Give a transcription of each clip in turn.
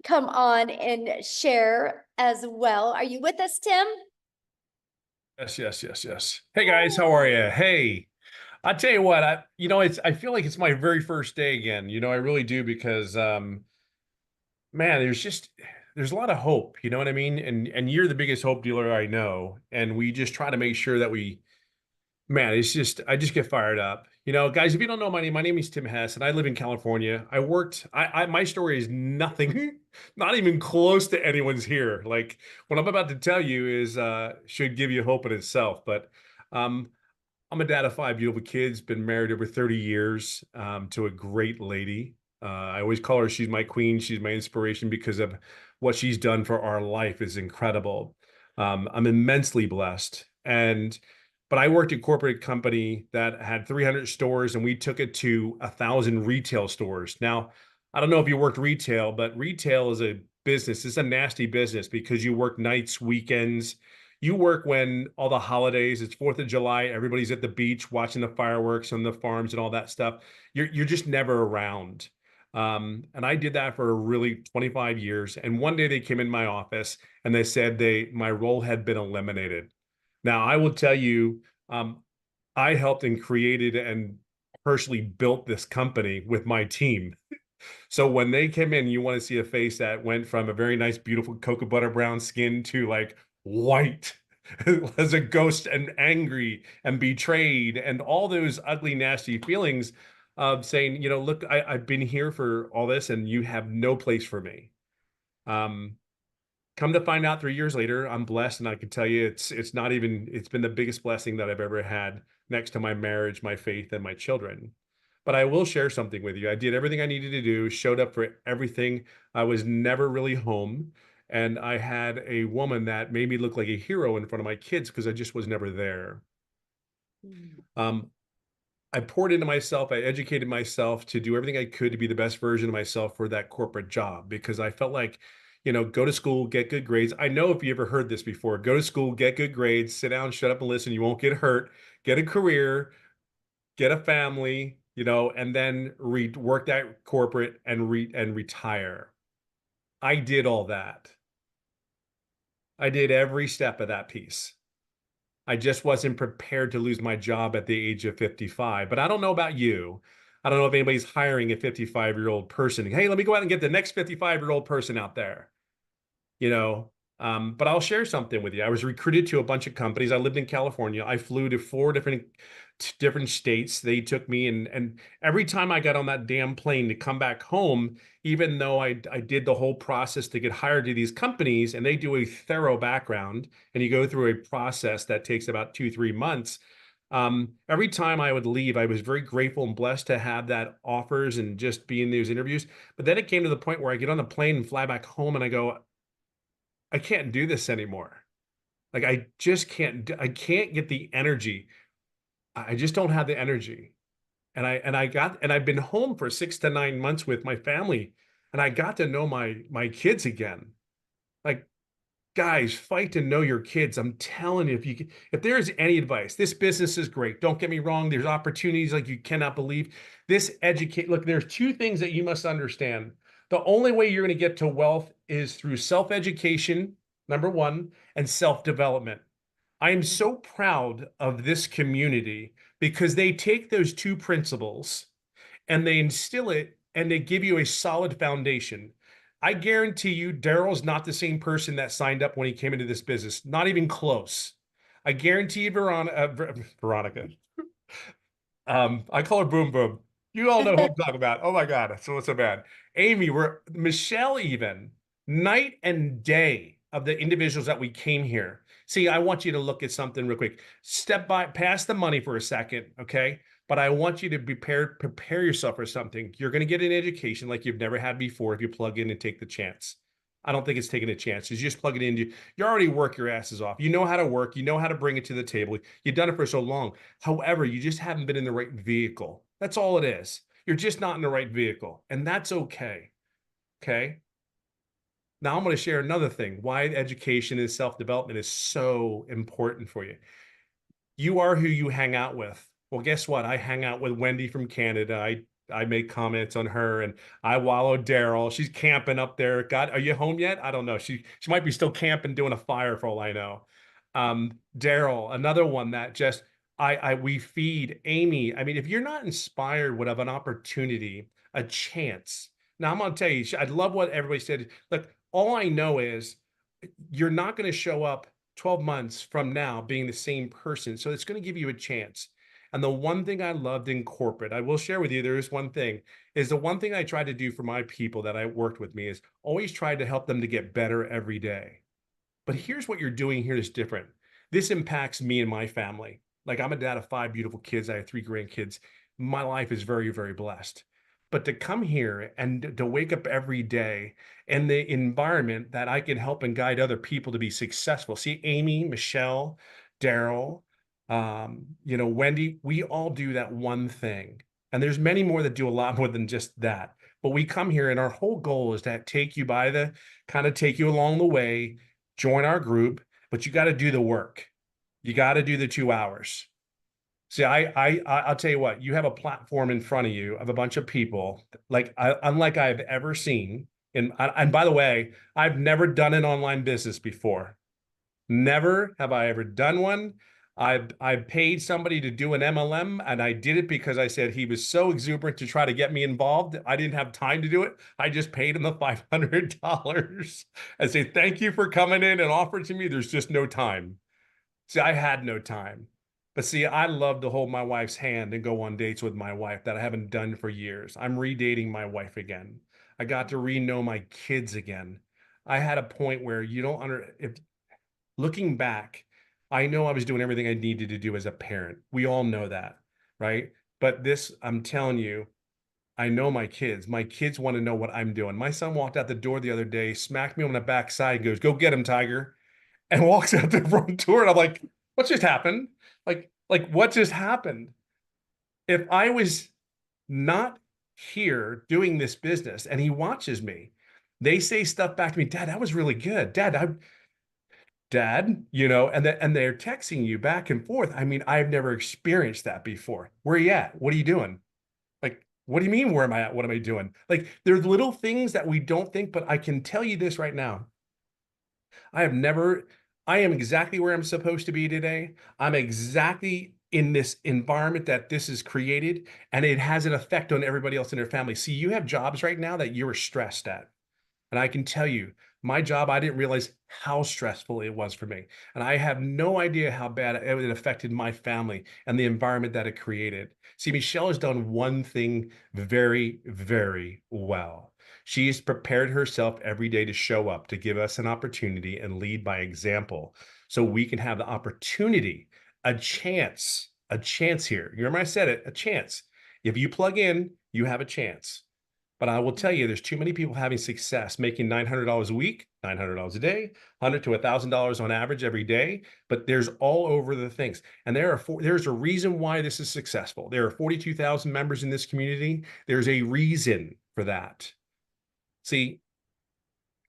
come on and share as well. Are you with us, Tim? Yes, yes, yes, yes. Hey guys, how are you? Hey, I tell you what, I feel like it's my very first day again. I really do because man, there's a lot of hope, you know what I mean? And you're the biggest hope dealer I know, and we just try to make sure that man, I just get fired up. Guys, if you don't know my name is Tim Hess, and I live in California. My story is nothing, not even close to anyone's here. Like what I'm about to tell you is should give you hope in itself. But um, I'm a dad of five beautiful kids, been married over 30 years to a great lady. I always call her, she's my queen, she's my inspiration because of what she's done for our life is incredible. I'm immensely blessed. But I worked at a corporate company that had 300 stores and we took it to 1,000 retail stores. Now, I don't know if you worked retail, but retail is a business. It's a nasty business because you work nights, weekends, you work when all the holidays, it's 4th of July, everybody's at the beach watching the fireworks on the farms and all that stuff. You're just never around. And I did that for really 25 years. And one day they came in my office and they said my role had been eliminated. Now I will tell you, I helped and created and personally built this company with my team. So when they came in, you want to see a face that went from a very nice, beautiful cocoa butter brown skin to like white as a ghost and angry and betrayed and all those ugly, nasty feelings of saying, look, I've been here for all this and you have no place for me. Um, Come to find out 3 years later, I'm blessed, and I can tell you it's been the biggest blessing that I've ever had next to my marriage, my faith, and my children. But I will share something with you. I did everything I needed to do, showed up for everything. I was never really home. And I had a woman that made me look like a hero in front of my kids because I just was never there. Mm. Um, I poured into myself. I educated myself to do everything I could to be the best version of myself for that corporate job because I felt like, go to school, get good grades. I know if you ever heard this before, go to school, get good grades, sit down, shut up and listen. You won't get hurt, get a career, get a family, and then work that corporate and retire. I did all that. I did every step of that piece. I just wasn't prepared to lose my job at the age of 55. But I don't know about you. I don't know if anybody's hiring a 55-year-old person. Hey, let me go out and get the next 55-year-old person out there you know. But I'll share something with you. I was recruited to a bunch of companies. I lived in California. I flew to four different states. They took me, and every time I got on that damn plane to come back home, even though I did the whole process to get hired to these companies, and they do a thorough background, and you go through a process that takes about 2-3 months. Every time I would leave, I was very grateful and blessed to have that offers and just be in those interviews. But then it came to the point where I get on the plane and fly back home, and I go, I can't do this anymore. Like I just I can't get the energy. I just don't have the energy. And I've been home for 6 to 9 months with my family, and I got to know my kids again. Like, guys, fight to know your kids. I'm telling you, if there's any advice, this business is great. Don't get me wrong. There's opportunities like you cannot believe. Look, there's two things that you must understand. The only way you're going to get to wealth is through self-education, number one, and self-development. I am so proud of this community because they take those two principles and they instill it and they give you a solid foundation. I guarantee you, Daryl's not the same person that signed up when he came into this business, not even close. I guarantee you, Veronica. I call her Boom Boom. You all know who I'm talking about. Oh my God, so bad. Amy, Michelle, even night and day of the individuals that we came here. See, I want you to look at something real quick. Step by, past the money for a second, okay? But I want you to prepare yourself for something. You're going to get an education like you've never had before if you plug in and take the chance. I don't think it's taking a chance. You just plug it in. You already work your asses off. You know how to work. You know how to bring it to the table. You've done it for so long. However, you just haven't been in the right vehicle. That's all it is. You're just not in the right vehicle. And that's okay. Okay. Now I'm going to share another thing, why education and self-development is so important for you. You are who you hang out with. Well, guess what? I hang out with Wendy from Canada. I make comments on her, and I wallow Daryl. She's camping up there. God, are you home yet? I don't know. She might be still camping, doing a fire for all I know. Daryl, another one that just I we feed Amy. I mean, if you're not inspired would have an opportunity, a chance. Now I'm gonna tell you, I love what everybody said. Look, all I know is you're not going to show up 12 months from now being the same person. So it's going to give you a chance. And the one thing I loved in corporate, I will share with you, there is one thing, is the one thing I tried to do for my people that I worked with me is always try to help them to get better every day. But here's what you're doing here is different. This impacts me and my family. Like I'm a dad of 5 beautiful kids. I have 3 grandkids. My life is very, very blessed. But to come here and to wake up every day in the environment that I can help and guide other people to be successful. See, Amy, Michelle, Daryl, Wendy, we all do that one thing. And there's many more that do a lot more than just that. But we come here and our whole goal is to take you by the kind of take you along the way, join our group, but you got to do the work. You got to do the 2 hours. See, I'll tell you what, you have a platform in front of you of a bunch of people like unlike I've ever seen. And by the way, I've never done an online business before. Never have I ever done one. I've paid somebody to do an MLM, and I did it because I said he was so exuberant to try to get me involved. I didn't have time to do it. I just paid him the $500 and say thank you for coming in and offering to me. There's just no time. See, I had no time. But see, I love to hold my wife's hand and go on dates with my wife that I haven't done for years. I'm redating my wife again. I got to re-know my kids again. I had a point where you don't if looking back, I know I was doing everything I needed to do as a parent. We all know that, right? But this, I'm telling you, I know my kids. My kids want to know what I'm doing. My son walked out the door the other day, smacked me on the backside, and goes, "Go get him, Tiger," and walks out the front door. And I'm like, "What just happened? Like what just happened?" If I was not here doing this business and he watches me, they say stuff back to me, "Dad, that was really good. Dad, and they're texting you back and forth. I mean, I've never experienced that before. Where are you at? What are you doing? Like, what do you mean, where am I at? What am I doing? Like, there's little things that we don't think, but I can tell you this right now. I have never, I am exactly where I'm supposed to be today. I'm exactly in this environment that this is created, and it has an effect on everybody else in their family. See, you have jobs right now that you're stressed at. And I can tell you, my job, I didn't realize how stressful it was for me. And I have no idea how bad it affected my family and the environment that it created. See, Michelle has done one thing very, very well. She's prepared herself every day to show up, to give us an opportunity and lead by example so we can have the opportunity, a chance here. You remember I said it, a chance. If you plug in, you have a chance. But I will tell you, there's too many people having success making $900 a week, $900 a day, $100 to $1,000 on average every day. But there's all over the things. And there's a reason why this is successful. There are 42,000 members in this community. There's a reason for that. See,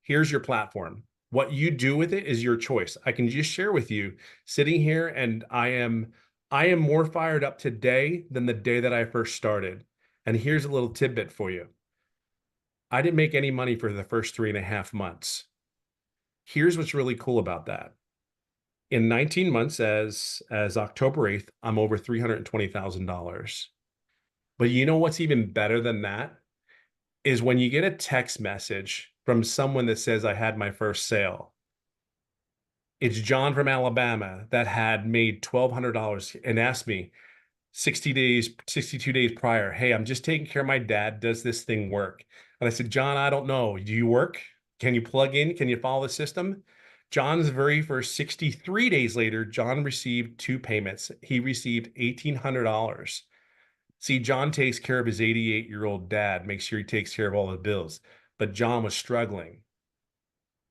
here's your platform. What you do with it is your choice. I can just share with you sitting here, and I am more fired up today than the day that I first started. And here's a little tidbit for you. I didn't make any money for the first 3.5 months. Here's what's really cool about that. In 19 months, as October 8th, I'm over $320,000. But you know what's even better than that is when you get a text message from someone that says, "I had my first sale." It's John from Alabama that had made $1,200 and asked me 60 days, 62 days prior, "Hey, I'm just taking care of my dad. Does this thing work?" And I said, "John, I don't know. Do you work? Can you plug in? Can you follow the system?" John's very first 63 days later, John received 2 payments. He received $1,800. See, John takes care of his 88-year-old dad, makes sure he takes care of all the bills. But John was struggling.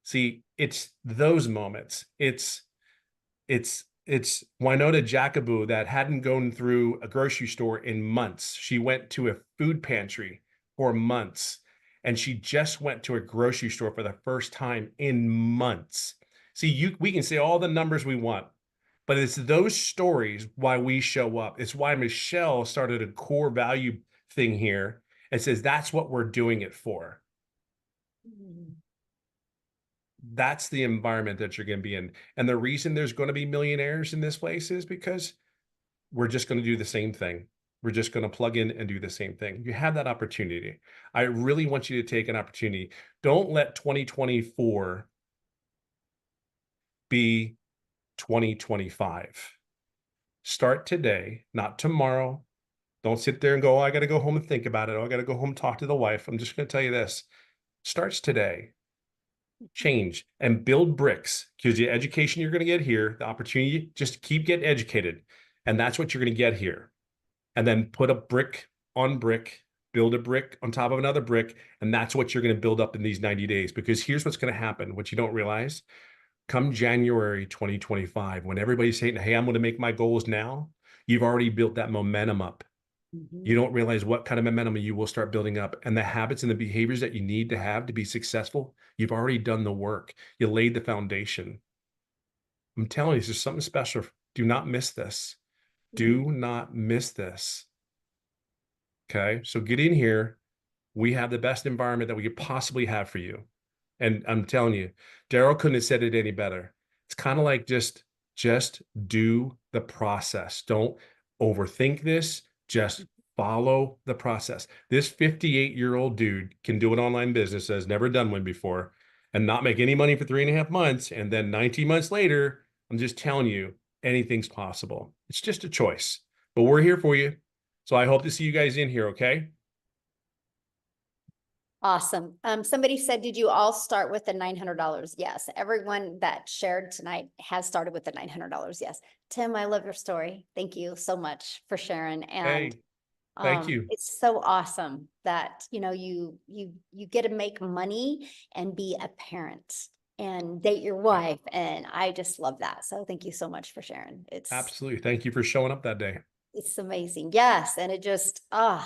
See, it's those moments. It's Winona Jacobou that hadn't gone through a grocery store in months. She went to a food pantry for months, and she just went to a grocery store for the first time in months. See, we can say all the numbers we want, but it's those stories why we show up. It's why Michelle started a core value thing here and says, that's what we're doing it for. Mhm. That's the environment that you're going to be in. And the reason there's going to be millionaires in this place is because we're just going to do the same thing. We're just going to plug in and do the same thing. You have that opportunity. I really want you to take an opportunity. Don't let 2024 be 2025. Start today, not tomorrow. Don't sit there and go, oh, I got to go home and think about it. Oh, I got to go home and talk to the wife. I'm just going to tell you this. Starts today. Change and build bricks, because the education you're going to get here, the opportunity, just keep getting educated. And that's what you're going to get here. And then put a brick on brick, build a brick on top of another brick. And that's what you're going to build up in these 90 days. Because here's what's going to happen, what you don't realize. Come January 2025, when everybody's saying, hey, I'm going to make my goals now, you've already built that momentum up. Mhm. You don't realize what kind of momentum you will start building up, and the habits and the behaviors that you need to have to be successful. You've already done the work. You laid the foundation. I'm telling you, this is something special. Do not miss this. Mhm. Do not miss this. Okay. So get in here. We have the best environment that we could possibly have for you. And I'm telling you, Daryl couldn't have said it any better. It's kind of like just do the process. Don't overthink this. Just follow the process. This 58-year-old dude can do an online business, has never done one before, and not make any money for 3.5 months. And then 19 months later, I'm just telling you, anything's possible. It's just a choice. But we're here for you. So I hope to see you guys in here, okay? Awesome. Somebody said, did you all start with the $900? Yes. Everyone that shared tonight has started with the $900. Yes. Tim, I love your story. Thank you so much for sharing. And Hey, thank you. it's so awesome that, you get to make money and be a parent and date your wife. And I just love that. So thank you so much for sharing. Absolutely. Thank you for showing up that day. It's amazing. Yes. And it just,